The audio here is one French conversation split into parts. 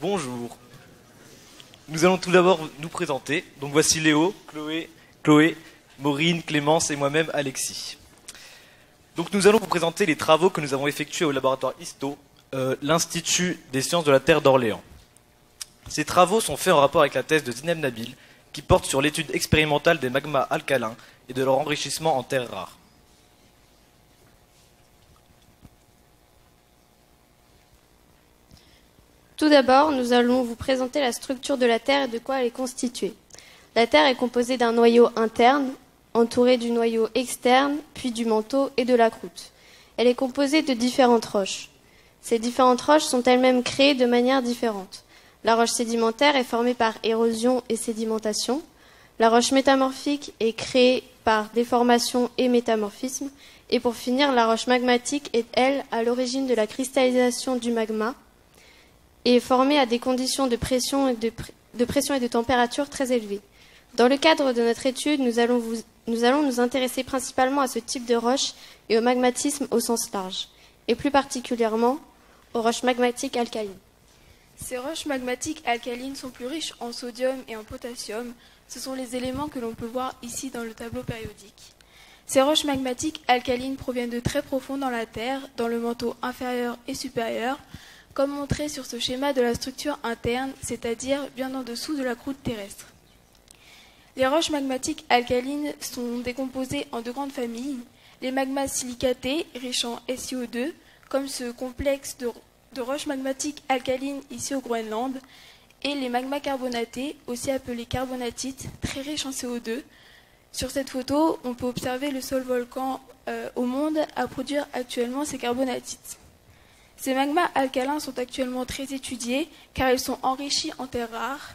Bonjour. Nous allons tout d'abord nous présenter. Donc voici Léo, Chloé, Maureen, Clémence et moi-même Alexis. Donc nous allons vous présenter les travaux que nous avons effectués au laboratoire ISTO, l'Institut des sciences de la Terre d'Orléans. Ces travaux sont faits en rapport avec la thèse de Zineb Nabil, qui porte sur l'étude expérimentale des magmas alcalins et de leur enrichissement en terres rares. Tout d'abord, nous allons vous présenter la structure de la Terre et de quoi elle est constituée. La Terre est composée d'un noyau interne, entouré du noyau externe, puis du manteau et de la croûte. Elle est composée de différentes roches. Ces différentes roches sont elles-mêmes créées de manière différente. La roche sédimentaire est formée par érosion et sédimentation. La roche métamorphique est créée par déformation et métamorphisme. Et pour finir, la roche magmatique est, elle, à l'origine de la cristallisation du magma et est formée à des conditions de pression et de température très élevées. Dans le cadre de notre étude, nous allons nous intéresser principalement à ce type de roche et au magmatisme au sens large, et plus particulièrement aux roches magmatiques alcalines. Ces roches magmatiques alcalines sont plus riches en sodium et en potassium. Ce sont les éléments que l'on peut voir ici dans le tableau périodique. Ces roches magmatiques alcalines proviennent de très profond dans la Terre, dans le manteau inférieur et supérieur, comme montré sur ce schéma de la structure interne, c'est-à-dire bien en dessous de la croûte terrestre. Les roches magmatiques alcalines sont décomposées en deux grandes familles, les magmas silicatés, riches en SiO2, comme ce complexe de roches magmatiques alcalines ici au Groenland, et les magmas carbonatés, aussi appelés carbonatites, très riches en CO2. Sur cette photo, on peut observer le seul volcan au monde à produire actuellement ces carbonatites. Ces magmas alcalins sont actuellement très étudiés car ils sont enrichis en terres rares.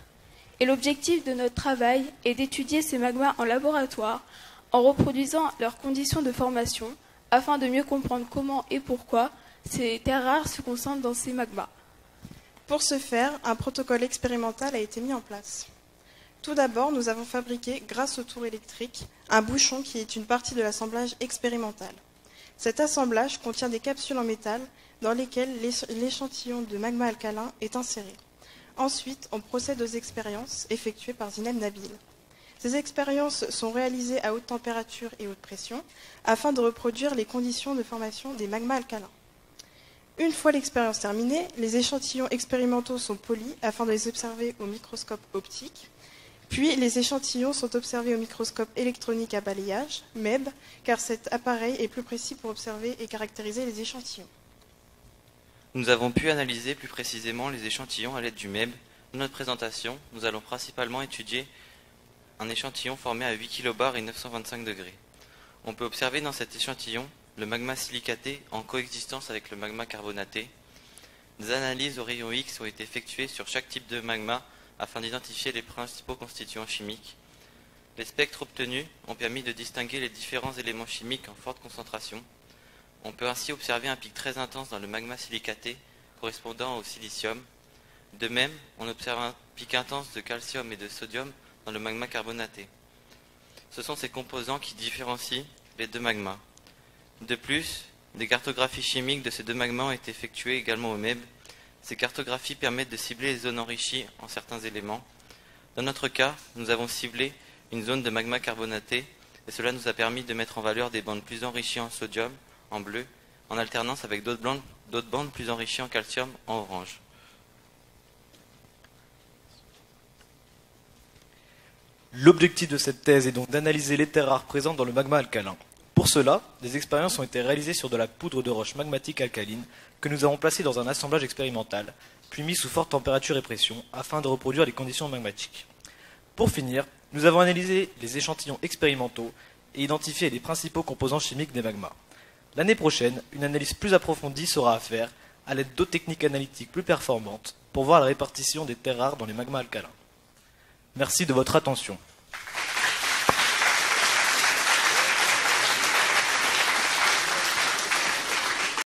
Et l'objectif de notre travail est d'étudier ces magmas en laboratoire en reproduisant leurs conditions de formation afin de mieux comprendre comment et pourquoi ces terres rares se concentrent dans ces magmas. Pour ce faire, un protocole expérimental a été mis en place. Tout d'abord, nous avons fabriqué, grâce au tour électrique, un bouchon qui est une partie de l'assemblage expérimental. Cet assemblage contient des capsules en métal dans lesquelles l'échantillon de magma alcalin est inséré. Ensuite, on procède aux expériences effectuées par Zineb Nabil. Ces expériences sont réalisées à haute température et haute pression afin de reproduire les conditions de formation des magmas alcalins. Une fois l'expérience terminée, les échantillons expérimentaux sont polis afin de les observer au microscope optique. Puis les échantillons sont observés au microscope électronique à balayage, MEB, car cet appareil est plus précis pour observer et caractériser les échantillons. Nous avons pu analyser plus précisément les échantillons à l'aide du MEB. Dans notre présentation, nous allons principalement étudier un échantillon formé à 8 kbar et 925 degrés. On peut observer dans cet échantillon le magma silicaté en coexistence avec le magma carbonaté. Des analyses au rayon X ont été effectuées sur chaque type de magma afin d'identifier les principaux constituants chimiques. Les spectres obtenus ont permis de distinguer les différents éléments chimiques en forte concentration. On peut ainsi observer un pic très intense dans le magma silicaté correspondant au silicium. De même, on observe un pic intense de calcium et de sodium dans le magma carbonaté. Ce sont ces composants qui différencient les deux magmas. De plus, des cartographies chimiques de ces deux magmas ont été effectuées également au MEB. Ces cartographies permettent de cibler les zones enrichies en certains éléments. Dans notre cas, nous avons ciblé une zone de magma carbonaté et cela nous a permis de mettre en valeur des bandes plus enrichies en sodium, en bleu, en alternance avec d'autres bandes plus enrichies en calcium, en orange. L'objectif de cette thèse est donc d'analyser les terres rares présentes dans le magma alcalin. Pour cela, des expériences ont été réalisées sur de la poudre de roche magmatique alcaline que nous avons placée dans un assemblage expérimental, puis mis sous forte température et pression afin de reproduire les conditions magmatiques. Pour finir, nous avons analysé les échantillons expérimentaux et identifié les principaux composants chimiques des magmas. L'année prochaine, une analyse plus approfondie sera à faire à l'aide d'autres techniques analytiques plus performantes pour voir la répartition des terres rares dans les magmas alcalins. Merci de votre attention.